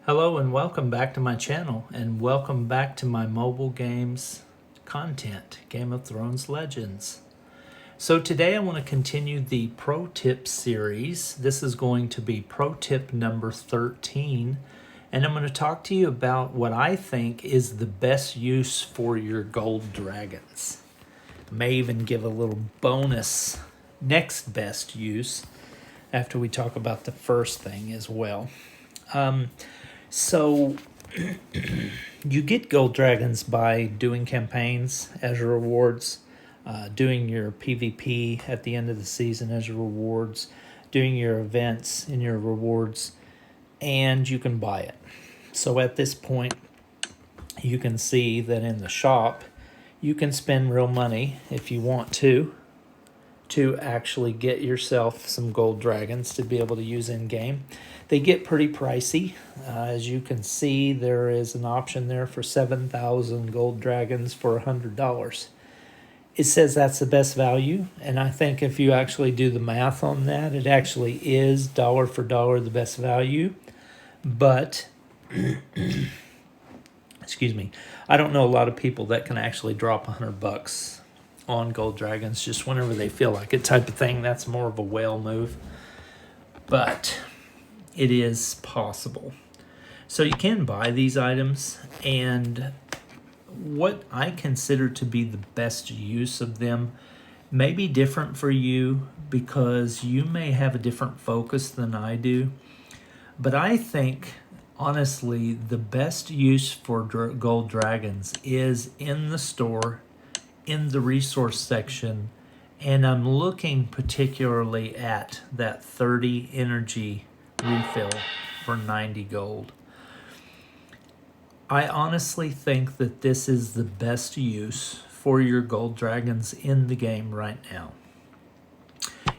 Hello and welcome back to my channel, and welcome back to my mobile games content, Game of Thrones Legends. So today I want to continue the Pro Tip series. This is going to be Pro Tip number 13, and I'm going to talk to you about what I think is the best use for your gold dragons. I may even give a little bonus next best use after we talk about the first thing as well. So you get gold dragons by doing campaigns as your rewards, doing your PvP at the end of the season as your rewards, doing your events in your rewards, and you can buy it. So at this point, you can see that in the shop, you can spend real money if you want to actually get yourself some gold dragons to be able to use in game. They get pretty pricey. As you can see, there is an option there for 7,000 gold dragons for $100. It says that's the best value, and I think if you actually do the math on that, it actually is dollar for dollar the best value. But excuse me, I don't know a lot of people that can actually drop $100 on gold dragons just whenever they feel like it type of thing. That's more of a whale move, but it is possible. So you can buy these items, and what I consider to be the best use of them may be different for you because you may have a different focus than I do. But I think, honestly, the best use for gold dragons is in the store, in the resource section, and I'm looking particularly at that 30 energy refill for 90 gold. I honestly think that this is the best use for your gold dragons in the game right now.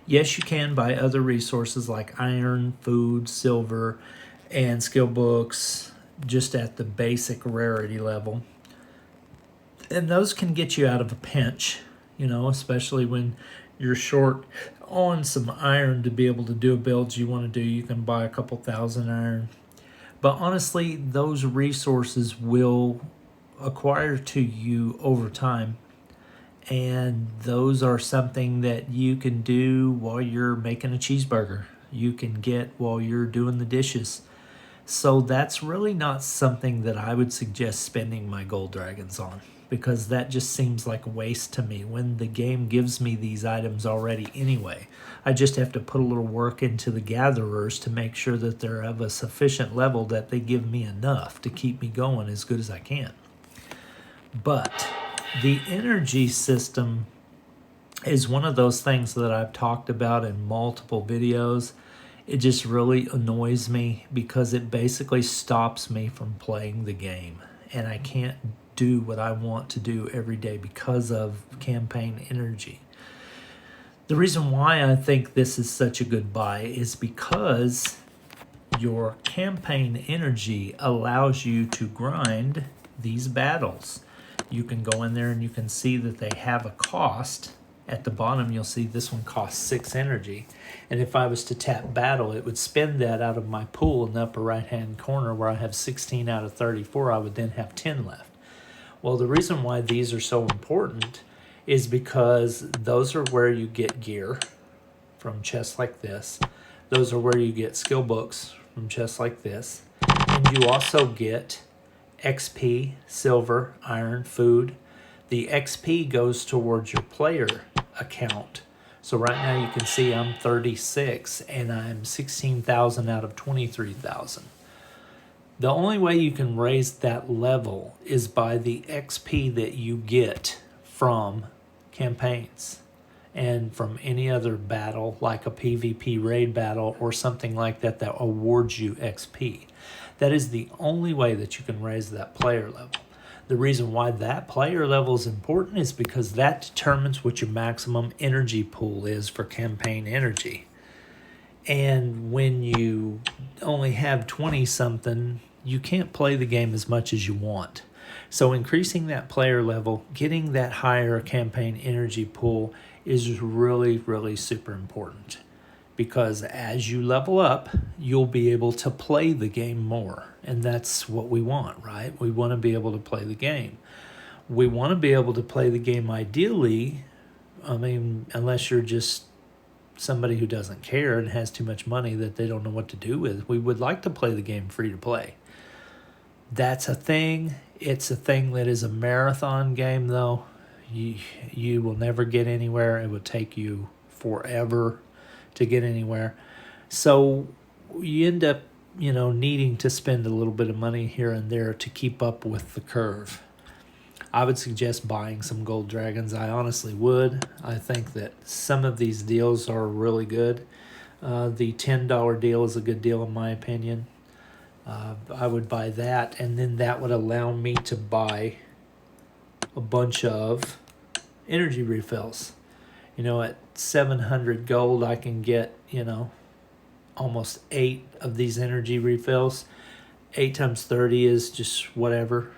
Yes, you can buy other resources like iron, food, silver, and skill books just at the basic rarity level. And those can get you out of a pinch, especially when you're short on some iron to be able to do a build you want to do. You can buy a couple thousand iron. But honestly, those resources will acquire to you over time. And those are something that you can do while you're making a cheeseburger. You can get while you're doing the dishes. So that's really not something that I would suggest spending my gold dragons on, because that just seems like a waste to me when the game gives me these items already anyway. I just have to put a little work into the gatherers to make sure that they're of a sufficient level that they give me enough to keep me going as good as I can. But the energy system is one of those things that I've talked about in multiple videos. It just really annoys me because it basically stops me from playing the game, and I can't do what I want to do every day because of campaign energy. The reason why I think this is such a good buy is because your campaign energy allows you to grind these battles. You can go in there and you can see that they have a cost. At the bottom, you'll see this one costs 6 energy. And if I was to tap battle, it would spend that out of my pool in the upper right-hand corner where I have 16 out of 34. I would then have 10 left. Well, the reason why these are so important is because those are where you get gear from chests like this. Those are where you get skill books from chests like this. And you also get XP, silver, iron, food. The XP goes towards your player account. So right now you can see I'm 36 and I'm 16,000 out of 23,000. The only way you can raise that level is by the XP that you get from campaigns and from any other battle like a PvP raid battle or something like that that awards you XP. That is the only way that you can raise that player level. The reason why that player level is important is because that determines what your maximum energy pool is for campaign energy. And when you only have 20 something, you can't play the game as much as you want. So increasing that player level, getting that higher campaign energy pool is really, really super important. because as you level up, you'll be able to play the game more. And that's what we want, right? We want to be able to play the game. We want to be able to play the game ideally, I mean, unless you're just somebody who doesn't care and has too much money that they don't know what to do with. We would like to play the game free to play. That's a thing. It's a thing that is a marathon game, though. You will never get anywhere. It would take you forever to get anywhere. So you end up, needing to spend a little bit of money here and there to keep up with the curve. I would suggest buying some gold dragons. I honestly would. I think that some of these deals are really good. The $10 deal is a good deal in my opinion. I would buy that, and then that would allow me to buy a bunch of energy refills. At 700 gold, I can get, almost 8 of these energy refills. 8 times 30 is just whatever,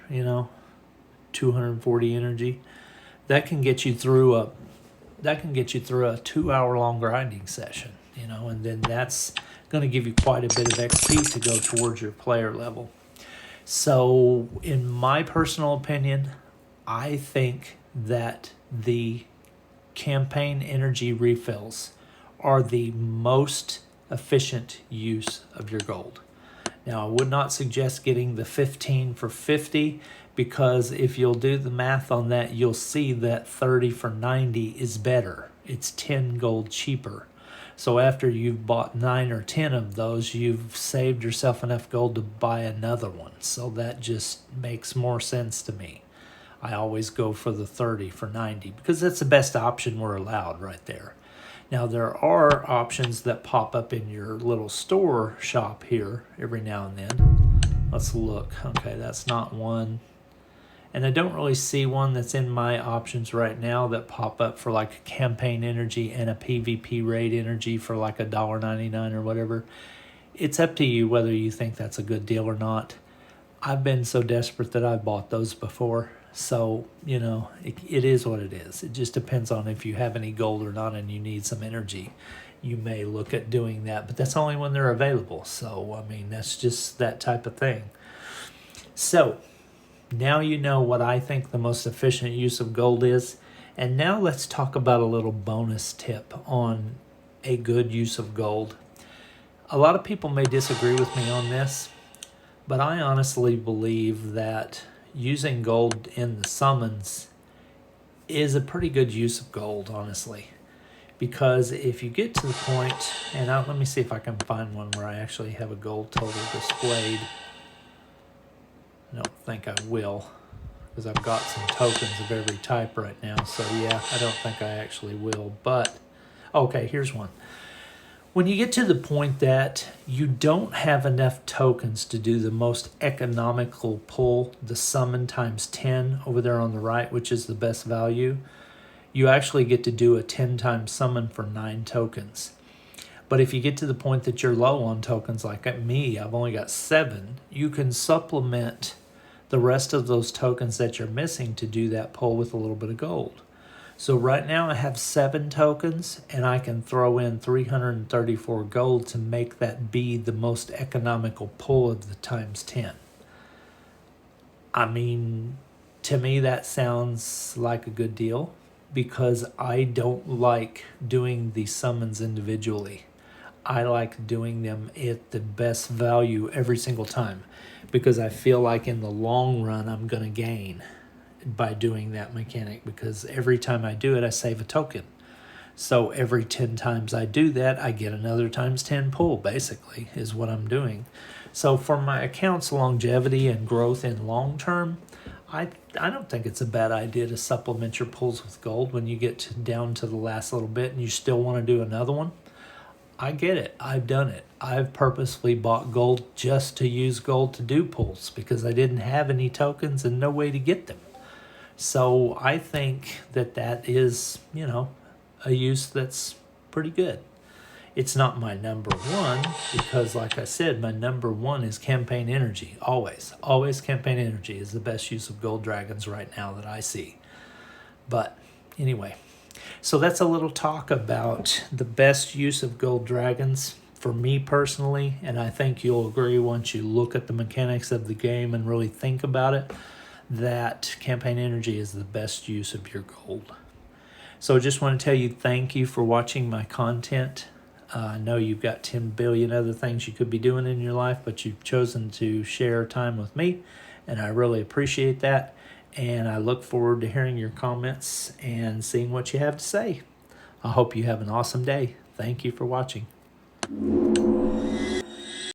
240 energy. That can get you through a 2-hour-long grinding session, and then that's going to give you quite a bit of XP to go towards your player level. So in my personal opinion, I think that the campaign energy refills are the most efficient use of your gold. Now, I would not suggest getting the 15 for 50, because if you'll do the math on that, you'll see that 30 for 90 is better. It's 10 gold cheaper. So after you've bought 9 or 10 of those, you've saved yourself enough gold to buy another one. So that just makes more sense to me. I always go for the 30 for 90 because that's the best option we're allowed right there. Now, there are options that pop up in your little store shop here every now and then. Let's look. Okay, that's not one. And I don't really see one that's in my options right now that pop up for like campaign energy and a PvP raid energy for like $1.99 or whatever. It's up to you whether you think that's a good deal or not. I've been so desperate that I've bought those before. So, it is what it is. It just depends on if you have any gold or not and you need some energy. You may look at doing that, but that's only when they're available. So, that's just that type of thing. So, now you know what I think the most efficient use of gold is. And now let's talk about a little bonus tip on a good use of gold. A lot of people may disagree with me on this, but I honestly believe that using gold in the summons is a pretty good use of gold, honestly. Because if you get to the point, and let me see if I can find one where I actually have a gold total displayed. I don't think I will, because I've got some tokens of every type right now. So yeah, I don't think I actually will. But, okay, here's one. When you get to the point that you don't have enough tokens to do the most economical pull, the summon times 10 over there on the right, which is the best value, you actually get to do a 10 times summon for 9 tokens. But if you get to the point that you're low on tokens like me, I've only got 7, you can supplement the rest of those tokens that you're missing to do that pull with a little bit of gold. So right now I have 7 tokens, and I can throw in 334 gold to make that be the most economical pull of the times 10. To me that sounds like a good deal, because I don't like doing the summons individually. I like doing them at the best value every single time, because I feel like in the long run I'm going to gain by doing that mechanic, because every time I do it I save a token. So every 10 times I do that, I get another times 10 pull, basically, is what I'm doing. So for my account's longevity and growth in long term, I don't think it's a bad idea to supplement your pulls with gold when you get down to the last little bit and you still want to do another one. I get it. I've done it. I've purposely bought gold just to use gold to do pulls because I didn't have any tokens and no way to get them. So I think that is, a use that's pretty good. It's not my number one because, like I said, my number one is campaign energy. Always campaign energy is the best use of gold dragons right now that I see. But anyway, So that's a little talk about the best use of gold dragons for me personally, and I think you'll agree once you look at the mechanics of the game and really think about it, that campaign energy is the best use of your gold. So I just want to tell you thank you for watching my content. I know you've got 10 billion other things you could be doing in your life, but you've chosen to share time with me, and I really appreciate that. And I look forward to hearing your comments and seeing what you have to say. I hope you have an awesome day. Thank you for watching.